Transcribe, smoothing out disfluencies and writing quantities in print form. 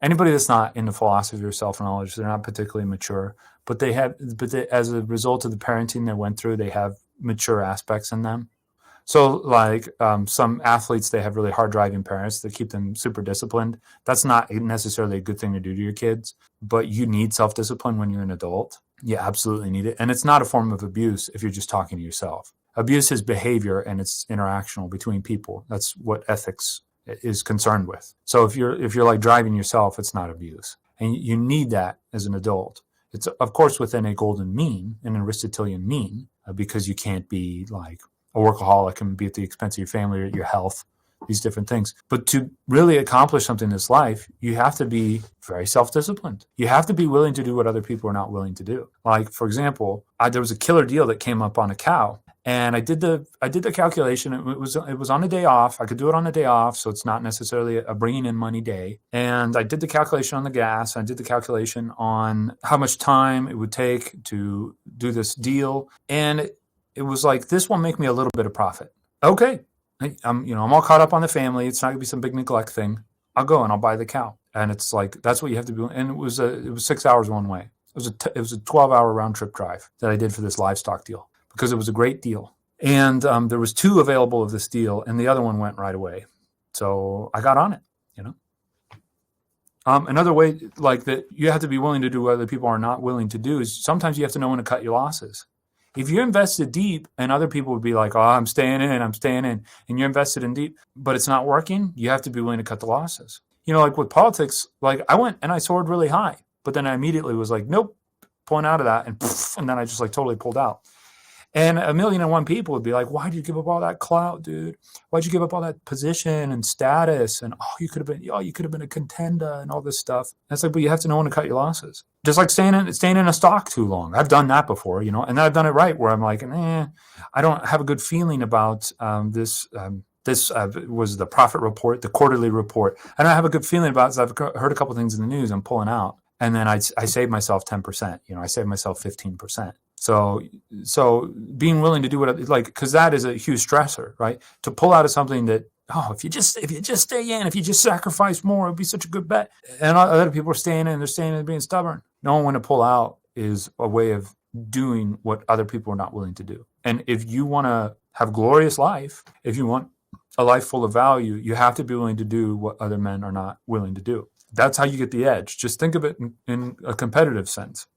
anybody that's not into philosophy or self-knowledge, they're not particularly mature, but as a result of the parenting they went through, they have mature aspects in them. So like some athletes, they have really hard driving parents that keep them super disciplined. That's not necessarily a good thing to do to your kids, but you need self-discipline when you're an adult. You absolutely need it. And it's not a form of abuse if you're just talking to yourself. Abuse is behavior and it's interactional between people. That's what ethics is concerned with. So if you're like driving yourself, it's not abuse. And you need that as an adult. It's of course within a golden mean, an Aristotelian mean, because you can't be like a workaholic and be at the expense of your family or your health, these different things. But to really accomplish something in this life, you have to be very self-disciplined. You have to be willing to do what other people are not willing to do. Like, for example, there was a killer deal that came up on a cow. And I did the calculation. It was on a day off. I could do it on a day off, so it's not necessarily a bringing in money day. And I did the calculation on the gas. I did the calculation on how much time it would take to do this deal. And it was like, this will make me a little bit of profit. Okay, I'm all caught up on the family. It's not gonna be some big neglect thing. I'll go and I'll buy the cow. And it's like, that's what you have to do. And it was 6 hours one way. It was a 12-hour round trip drive that I did for this livestock deal, because it was a great deal. And there was 2 available of this deal, and the other one went right away. So I got on it, Another way like that you have to be willing to do what other people are not willing to do is sometimes you have to know when to cut your losses. If you're invested deep and other people would be like, oh, I'm staying in, and you're invested in deep, but it's not working, you have to be willing to cut the losses. Like with politics, like I went and I soared really high, but then I immediately was like, nope, pulling out of that, and then I just like totally pulled out. And 1,000,001 people would be like, why'd you give up all that clout, dude? Why'd you give up all that position and status? And you could have been a contender and all this stuff. And it's like, but you have to know when to cut your losses. Just like staying in a stock too long. I've done that before, and then I've done it right, where I'm like, I don't have a good feeling about this. This was the profit report, the quarterly report. I don't have a good feeling about it. So I've heard a couple of things in the news. I'm pulling out. And then I saved myself 10%. I saved myself 15%. So being willing to do because that is a huge stressor, right? To pull out of something that, if you just stay in, if you just sacrifice more, it'd be such a good bet. And other people are staying in, they're staying in and being stubborn. Knowing when to pull out is a way of doing what other people are not willing to do. And if you want to have a glorious life, if you want a life full of value, you have to be willing to do what other men are not willing to do. That's how you get the edge. Just think of it in a competitive sense.